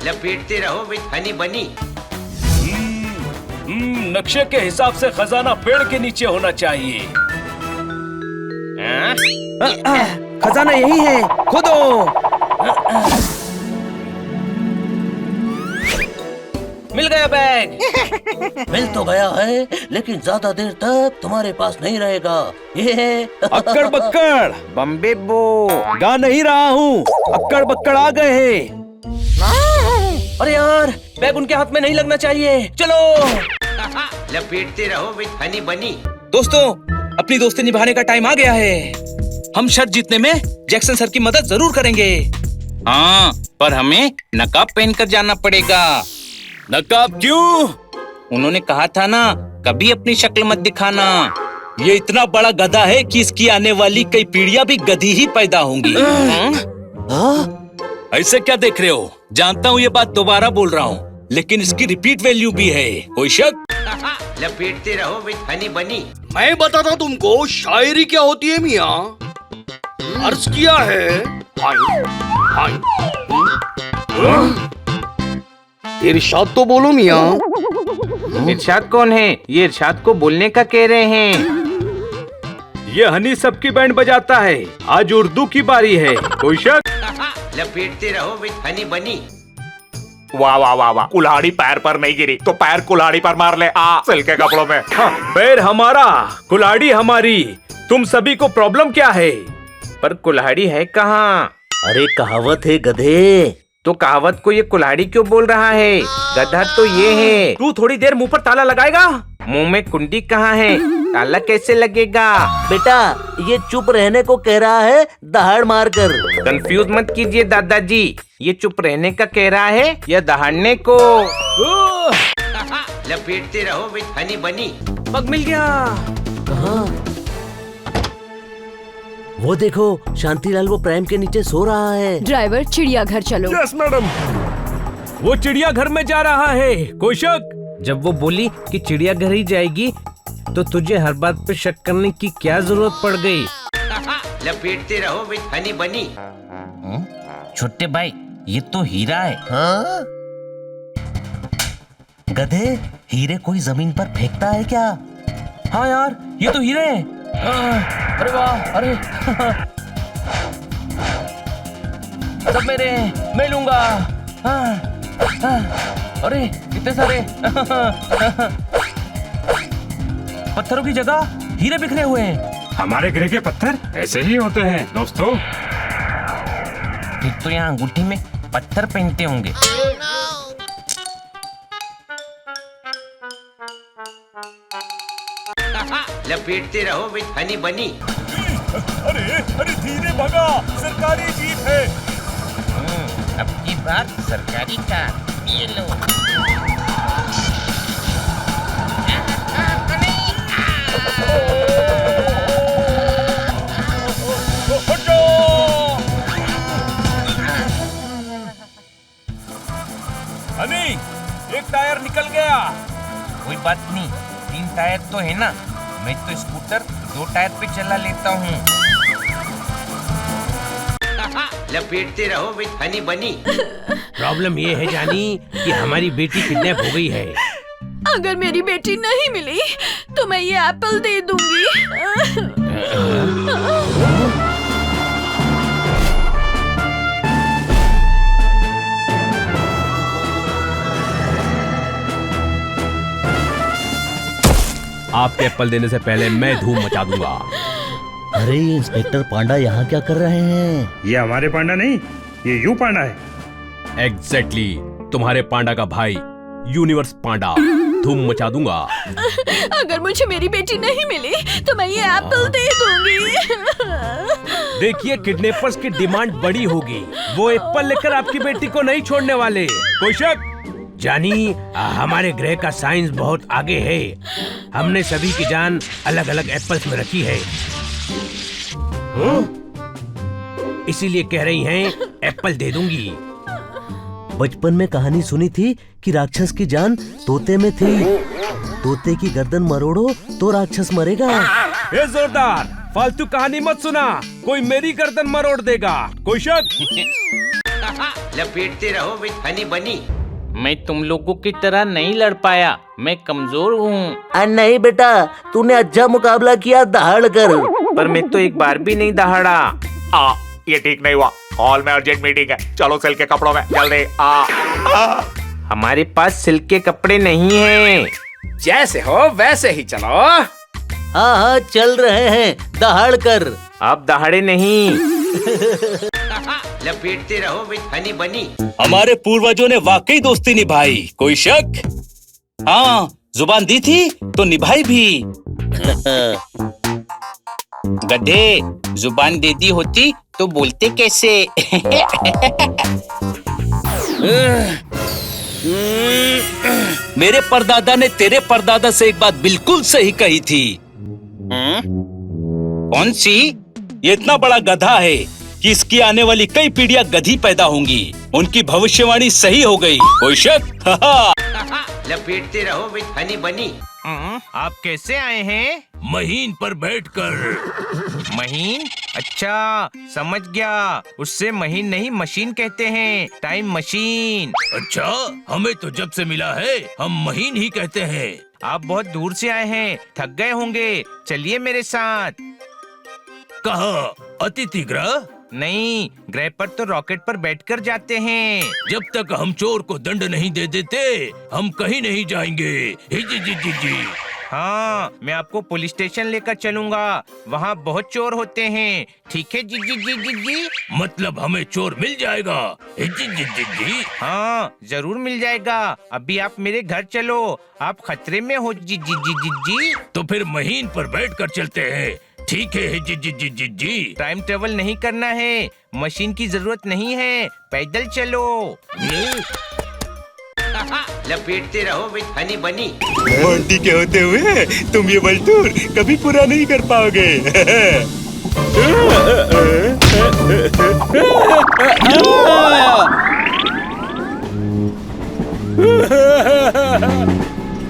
लपेटते रहो विद हनी बनी। नक्शे के हिसाब से खजाना पेड़ के नीचे होना चाहिए। खजाना यही है, खोदो। मिल गया बैग। मिल तो गया है, लेकिन ज्यादा देर तक तुम्हारे पास नहीं रहेगा। ये है अक्कड़ बक्कड़ बम्बे बो, गा नहीं रहा हूँ, अक्कड़ बक्कड़ आ गए हैं। अरे यार, बैग उनके हाथ में नहीं लगना चाहिए। चलो लपेटते रहो विद हनी बनी। दोस्तों, अपनी दोस्ती निभाने का टाइम आ गया है। हम शर्त जीतने में जैक्सन सर की मदद जरूर करेंगे। हाँ, पर हमें नकाब पहनकर जाना पड़ेगा। नकाब क्यों? उन्होंने कहा था ना, कभी अपनी शक्ल मत दिखाना। ये इतना बड़ा गधा है कि इसकी आने वाली कई पीढ़ियां भी गधी ही पैदा होंगी। ऐसे क्या देख रहे हो? जानता हूँ ये बात दोबारा बोल रहा हूँ, लेकिन इसकी रिपीट वैल्यू भी है। कोई शक? लपेटते रहो विद हनी बनी। मैं बताता तुमको शायरी क्या होती है मियाँ। अर्ज किया है, इरशाद तो बोलो मियाँ। इरशाद कौन है? ये इरशाद को बोलने का कह रहे हैं। ये हनी सबकी बैंड बजाता है। आज उर्दू की बारी है। कोई शक? लपेटते रहो विद हनी बनी। वाह वाह वाह वाह, कुल्हाड़ी पैर पर नहीं गिरी तो पैर कुल्हाड़ी पर मार ले। सिल्क के कपड़ों में। पैर हमारा, कुल्हाड़ी हमारी। तुम सभी को प्रॉब्लम क्या है? पर कुल्हाड़ी है कहाँ? अरे कहावत है गधे। तो कहावत को ये कुल्हाड़ी क्यों बोल रहा है? गधा तो ये है। तू थोड़ी देर मुंह पर ताला लगाएगा? मुंह में कुंडी कहाँ है? ताला कैसे लगेगा? बेटा, ये चुप रहने को कह रहा है, दहाड़ मार कर। कंफ्यूज मत कीजिए दादाजी, ये चुप रहने का कह रहा है या दहाड़ने को? लपेटते रहो विद हनी बनी। पग मिल गया। कहाँ? वो देखो, शांतिलाल वो प्राइम के नीचे सो रहा है। ड्राइवर, चिड़ियाघर चलो। Yes madam. वो चिड़ियाघर में जा रहा है। कोई शक? जब वो बोली कि चिड़ियाघर ही जाएगी, तो तुझे हर बात पे शक करने की क्या जरूरत पड़ गई? लपेटते रहो विद हनी बनी। छोटे भाई, ये तो हीरा है। हाँ? गधे, हीरे कोई जमीन पर फेंकता है क्या? हाँ यार, ये तो हीरे हैं। अरे वाह, अरे सब मेरे हैं, मैं लूंगा। अरे कितने सारे। पत्थरों की जगह हीरे बिखरे हुए हैं। हमारे ग्रह के पत्थर ऐसे ही होते हैं दोस्तों। फिर तो यहाँ अंगूठी में पत्थर पहनते होंगे। लपेटते रहो विद हनी बनी। अरे धीरे भगा, सरकारी जीप है। अब की बार सरकारी कार। ये लो। हनी, एक टायर निकल गया। कोई बात नहीं, 3 टायर तो है ना। मैं तो स्कूटर 2 टायर पे चला लेता हूँ। लपेटते रहो विद हनी बनी। प्रॉब्लम ये है जानी कि हमारी बेटी किडनैप हो गई है। अगर मेरी बेटी नहीं मिली तो मैं ये एप्पल दे दूंगी। आपके एप्पल देने से पहले मैं धूम मचा दूंगा। अरे ये इंस्पेक्टर पांडा यहाँ क्या कर रहे हैं? ये हमारे पांडा नहीं, ये यू पांडा है। एग्जैक्टली, तुम्हारे पांडा का भाई यूनिवर्स पांडा। धूम मचा दूंगा। अगर मुझे मेरी बेटी नहीं मिली तो मैं ये एप्पल दे दूंगी। देखिए, किडनैपर्स की डिमांड बड़ी होगी। वो एप्पल लेकर आपकी बेटी को नहीं छोड़ने वाले। कोई शक? जानी, हमारे ग्रह का साइंस बहुत आगे है। हमने सभी की जान अलग अलग एप्पल्स में रखी है। इसीलिए कह रही हैं एप्पल दे दूंगी। बचपन में कहानी सुनी थी कि राक्षस की जान तोते में थी। तोते की गर्दन मरोड़ो तो राक्षस मरेगा। ए जोरदार, फालतू कहानी मत सुना, कोई मेरी गर्दन मरोड़ देगा। कोई शक? लपेटते रहो विद हनी बनी। मैं तुम लोगों की तरह नहीं लड़ पाया, मैं कमजोर हूँ। नहीं बेटा, तूने अच्छा मुकाबला किया, दहाड़ कर। पर मैं तो एक बार भी नहीं दहाड़ा। ये ठीक नहीं हुआ। हॉल में अर्जेंट मीटिंग है, चलो सिल्क के कपड़ों में जल्दी। हमारे पास सिल्क के कपड़े नहीं हैं। जैसे हो वैसे ही चलो। हाँ हाँ चल रहे हैं, दहाड़ कर। आप दहाड़े नहीं। लपेटते रहो विद हनी बनी। हमारे पूर्वजों ने वाकई दोस्ती निभाई, कोई शक? हाँ, जुबान दी थी तो निभाई भी। गधे, जुबान दे दी होती तो बोलते कैसे? मेरे परदादा ने तेरे परदादा से एक बात बिल्कुल सही कही थी। कौन सी? ये इतना बड़ा गधा है कि इसकी आने वाली कई पीढ़ियां गधी पैदा होंगी। उनकी भविष्यवाणी सही हो गई, कोई शक? लपेटते रहो विद हनी बनी। आप कैसे आए हैं? महीन पर बैठकर। महीन? अच्छा, समझ गया। उससे महीन नहीं मशीन कहते हैं, टाइम मशीन। अच्छा, हमें तो जब से मिला है हम महीन ही कहते हैं। आप बहुत दूर से आए हैं, थक गए होंगे, चलिए मेरे साथ। कहाँ? अतिथि गृह? नहीं, ग्रह पर तो रॉकेट पर बैठकर जाते हैं। जब तक हम चोर को दंड नहीं दे देते हम कहीं नहीं जाएंगे। जी जी जी जी। हाँ, मैं आपको पुलिस स्टेशन लेकर चलूंगा, वहाँ बहुत चोर होते हैं। ठीक है जी जी जी जी जी। मतलब हमें चोर मिल जाएगा? जी जी जी जी। हाँ, जरूर मिल जाएगा। अभी आप मेरे घर चलो, आप खतरे में हो। जी जी जी जी जी। तो फिर महीन पर बैठकर चलते हैं। ठीक है जी जी जी जी जी। टाइम ट्रेवल नहीं करना है, मशीन की जरूरत नहीं है, पैदल चलो। लपेटते रहो विद हनी बनी। बंटी के होते हुए तुम ये बलटूर कभी पूरा नहीं कर पाओगे।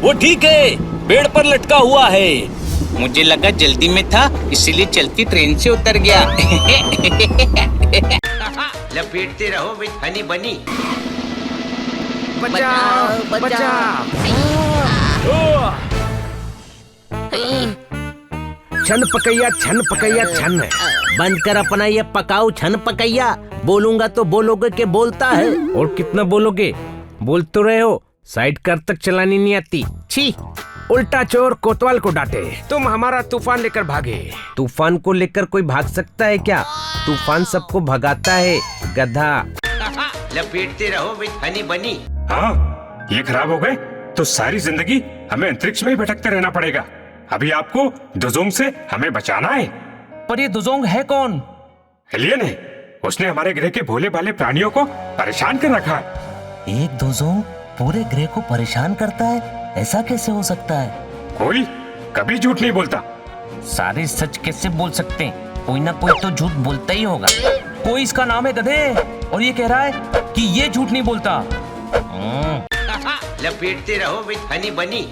वो ठीक है, पेड़ पर लटका हुआ है। मुझे लगा जल्दी में था, इसीलिए चलती ट्रेन से उतर गया। लपेटते रहो विद हनी बनी। बचाओ बचाओ। छन पकैया छन पकैया छन। बंद कर अपना ये पकाऊ छन पकैया। बोलूंगा तो बोलोगे कि बोलता है। और कितना बोलोगे? बोल तो रहे हो, साइड कर तक चलानी नहीं आती। छी, उल्टा चोर कोतवाल को डांटे। तुम हमारा तूफान लेकर भागे। तूफान को लेकर कोई भाग सकता है क्या? तूफान सबको भगाता है, गधा। लपेटते रहो विद हनी बनी। हाँ, ये खराब हो गए तो सारी जिंदगी हमें अंतरिक्ष में ही भटकते रहना पड़ेगा। अभी आपको दुजोंग से हमें बचाना है। पर ये दुजोंग है कौन? एलियन है, उसने हमारे ग्रह के भोले भाले प्राणियों को परेशान कर रखा है। एक दुजोंग पूरे ग्रह को परेशान करता है? ऐसा कैसे हो सकता है? कोई कभी झूठ नहीं बोलता। सारे सच कैसे बोल सकते हैं? कोई ना कोई तो झूठ बोलता ही होगा। कोई इसका नाम है गधे और ये कह रहा है कि ये झूठ नहीं बोलता। लपेटते रहो विद हनी बनी।